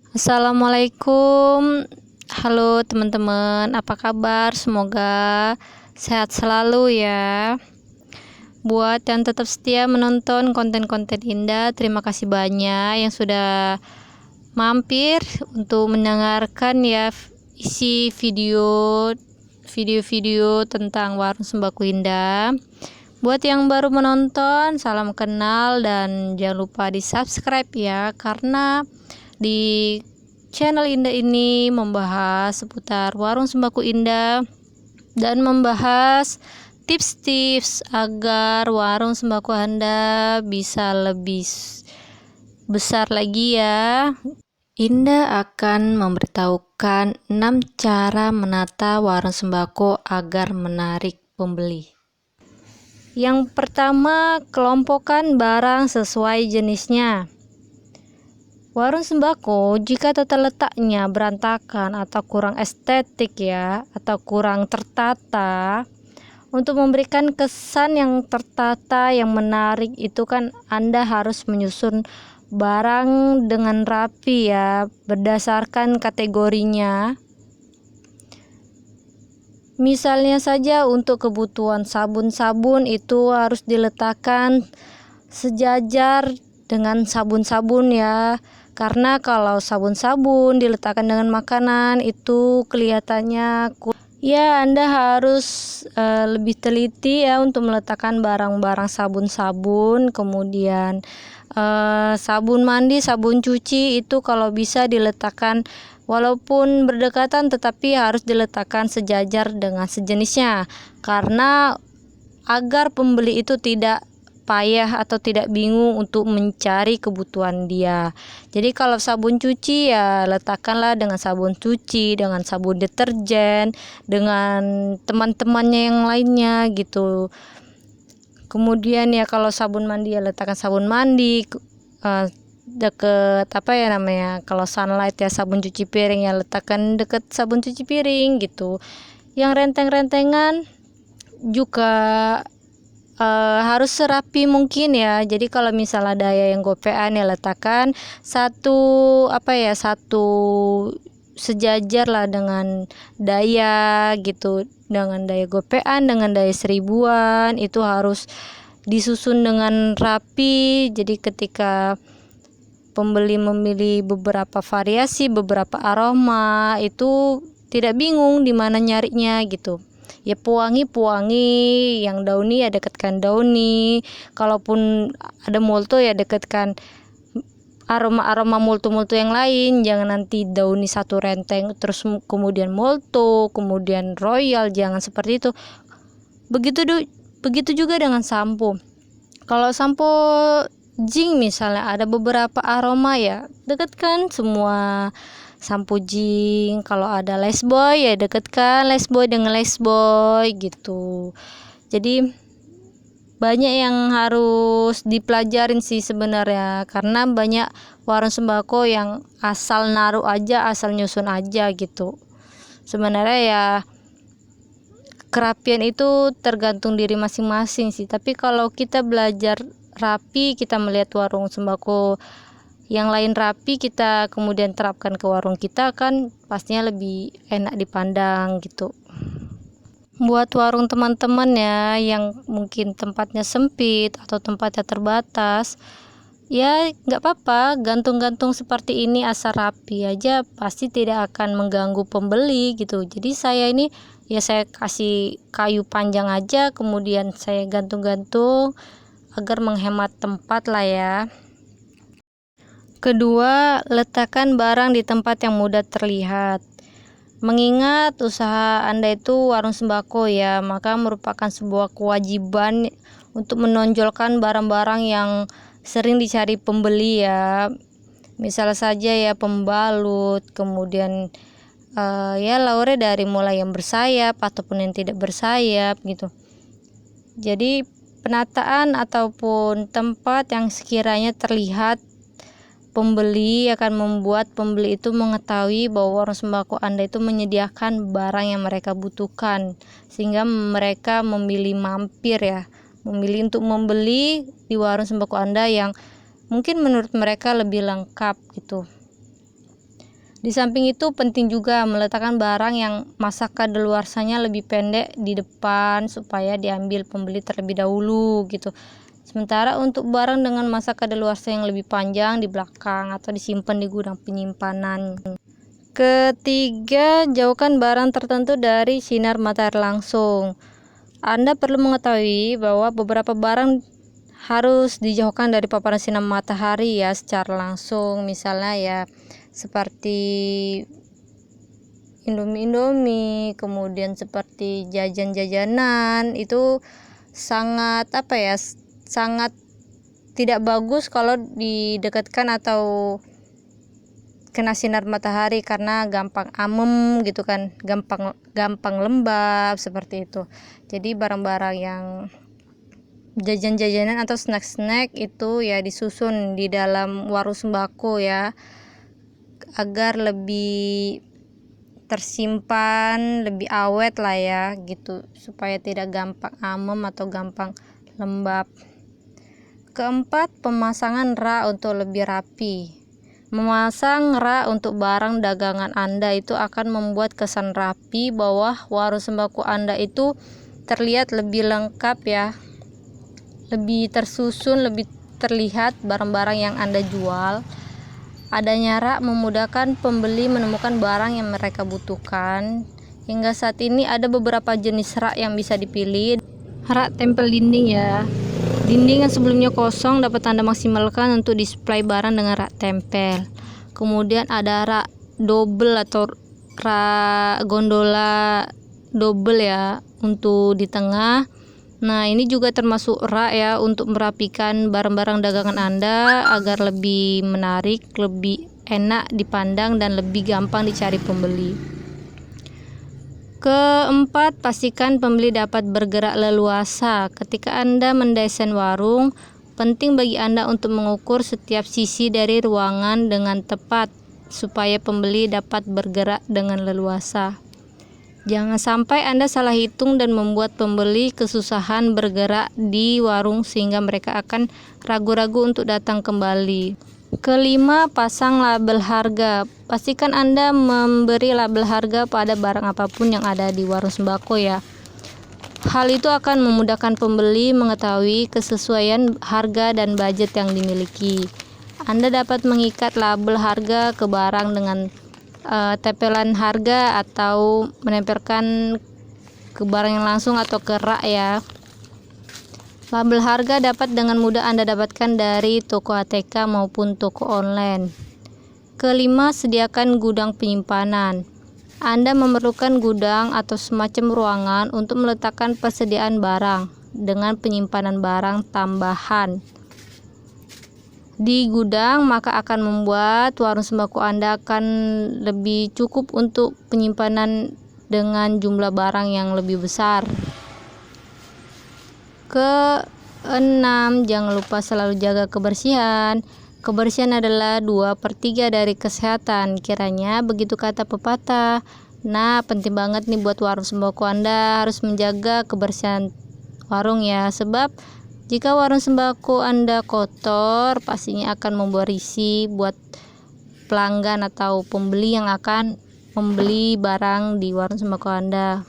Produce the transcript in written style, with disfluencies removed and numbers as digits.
Assalamualaikum. Halo teman-teman, apa kabar? Semoga sehat selalu ya. Buat yang tetap setia menonton konten-konten Indah, terima kasih banyak yang sudah mampir untuk mendengarkan ya isi video-video tentang warung sembako Indah. Buat yang baru menonton, salam kenal dan jangan lupa di-subscribe ya, karena di channel Indah ini membahas seputar warung sembako Indah dan membahas tips-tips agar warung sembako Anda bisa lebih besar lagi ya. Indah akan memberitahukan 6 cara menata warung sembako agar menarik pembeli. Yang pertama, kelompokkan barang sesuai jenisnya. Warung sembako jika tata letaknya berantakan atau kurang estetik ya, atau kurang tertata, untuk memberikan kesan yang tertata, yang menarik itu kan Anda harus menyusun barang dengan rapi ya, berdasarkan kategorinya. Misalnya saja untuk kebutuhan sabun-sabun itu harus diletakkan sejajar dengan sabun-sabun ya. Karena kalau sabun-sabun diletakkan dengan makanan itu kelihatannya ya, Anda harus lebih teliti ya untuk meletakkan barang-barang sabun-sabun. Kemudian sabun mandi, sabun cuci itu kalau bisa diletakkan walaupun berdekatan tetapi harus diletakkan sejajar dengan sejenisnya, karena agar pembeli itu tidak payah atau tidak bingung untuk mencari kebutuhan dia. Jadi kalau sabun cuci ya letakkanlah dengan sabun cuci, dengan sabun deterjen, dengan teman-temannya yang lainnya gitu. Kemudian ya kalau sabun mandi ya letakkan sabun mandi deket kalau sunlight ya sabun cuci piring ya letakkan deket sabun cuci piring gitu. Yang renteng-rentengan juga harus serapi mungkin ya. Jadi kalau misalnya daya yang gopean ya letakkan satu sejajar lah dengan daya gitu, dengan daya gopean, dengan daya seribuan itu harus disusun dengan rapi. Jadi ketika pembeli memilih beberapa variasi, beberapa aroma itu tidak bingung di mana nyarinya gitu. Ya pewangi yang dauni ya dekatkan dauni, kalaupun ada molto ya dekatkan aroma molto yang lain, jangan nanti dauni satu renteng terus kemudian molto, kemudian royal, jangan seperti itu. Begitu juga dengan sampo. Kalau sampo jing misalnya ada beberapa aroma ya dekatkan semua sampo jing. Kalau ada Lifebuoy ya dekatkan Lifebuoy dengan Lifebuoy gitu. Jadi banyak yang harus dipelajarin sih sebenarnya, karena banyak warung sembako yang asal naruh aja, asal nyusun aja gitu. Sebenarnya ya kerapian itu tergantung diri masing-masing sih, tapi kalau kita belajar rapi, kita melihat warung sembako yang lain rapi, kita kemudian terapkan ke warung kita, kan pastinya lebih enak dipandang gitu. Buat warung teman-teman ya yang mungkin tempatnya sempit atau tempatnya terbatas, ya nggak apa-apa, gantung-gantung seperti ini asal rapi aja pasti tidak akan mengganggu pembeli gitu. Jadi saya ini ya saya kasih kayu panjang aja, kemudian saya gantung-gantung agar menghemat tempat lah ya. Kedua, letakkan barang di tempat yang mudah terlihat. Mengingat usaha Anda itu warung sembako ya, maka merupakan sebuah kewajiban untuk menonjolkan barang-barang yang sering dicari pembeli ya. Misal saja ya pembalut, kemudian ya laure dari mulai yang bersayap ataupun yang tidak bersayap gitu. Jadi penataan ataupun tempat yang sekiranya terlihat pembeli akan membuat pembeli itu mengetahui bahwa warung sembako Anda itu menyediakan barang yang mereka butuhkan, sehingga mereka memilih mampir ya, memilih untuk membeli di warung sembako Anda yang mungkin menurut mereka lebih lengkap gitu. Di samping itu penting juga meletakkan barang yang masa kadaluarsanya lebih pendek di depan supaya diambil pembeli terlebih dahulu gitu. Sementara untuk barang dengan masa kadaluarsa yang lebih panjang di belakang atau disimpan di gudang penyimpanan. Ketiga, jauhkan barang tertentu dari sinar matahari langsung. Anda perlu mengetahui bahwa beberapa barang harus dijauhkan dari paparan sinar matahari ya secara langsung, misalnya ya seperti Indomie, kemudian seperti jajan-jajanan itu sangat sangat tidak bagus kalau didekatkan atau kena sinar matahari karena gampang amem gitu kan, gampang lembab seperti itu. Jadi barang-barang yang jajan-jajanan atau snack-snack itu ya disusun di dalam warung sembako ya, agar lebih tersimpan, lebih awet lah ya gitu, supaya tidak gampang amem atau gampang lembab. Keempat, pemasangan rak untuk lebih rapi. Memasang rak untuk barang dagangan Anda itu akan membuat kesan rapi bahwa warung sembako Anda itu terlihat lebih lengkap ya, lebih tersusun, lebih terlihat barang-barang yang Anda jual. Adanya rak memudahkan pembeli menemukan barang yang mereka butuhkan. Hingga saat ini ada beberapa jenis rak yang bisa dipilih. Rak tempel dinding ya. Dinding yang sebelumnya kosong dapat Anda maksimalkan untuk display barang dengan rak tempel. Kemudian ada rak double atau rak gondola double ya untuk di tengah. Nah, ini juga termasuk rak ya untuk merapikan barang-barang dagangan Anda agar lebih menarik, lebih enak dipandang dan lebih gampang dicari pembeli. Keempat, pastikan pembeli dapat bergerak leluasa. Ketika Anda mendesain warung, penting bagi Anda untuk mengukur setiap sisi dari ruangan dengan tepat supaya pembeli dapat bergerak dengan leluasa. Jangan sampai Anda salah hitung dan membuat pembeli kesusahan bergerak di warung sehingga mereka akan ragu-ragu untuk datang kembali. Kelima, pasang label harga. Pastikan Anda memberi label harga pada barang apapun yang ada di warung sembako ya. Hal itu akan memudahkan pembeli mengetahui kesesuaian harga dan budget yang dimiliki. Anda dapat mengikat label harga ke barang dengan tempelan harga atau menempelkan ke barang yang langsung atau ke rak ya. Label harga dapat dengan mudah Anda dapatkan dari toko ATK maupun toko online. Kelima, sediakan gudang penyimpanan. Anda memerlukan gudang atau semacam ruangan untuk meletakkan persediaan barang dengan penyimpanan barang tambahan. Di gudang maka akan membuat warung sembako Anda akan lebih cukup untuk penyimpanan dengan jumlah barang yang lebih besar. Keenam, jangan lupa selalu jaga kebersihan. Kebersihan adalah 2/3 dari kesehatan. Kiranya begitu kata pepatah. Nah, penting banget nih buat warung sembako Anda harus menjaga kebersihan warung ya. Sebab jika warung sembako Anda kotor, pastinya akan membawa risih buat pelanggan atau pembeli yang akan membeli barang di warung sembako Anda.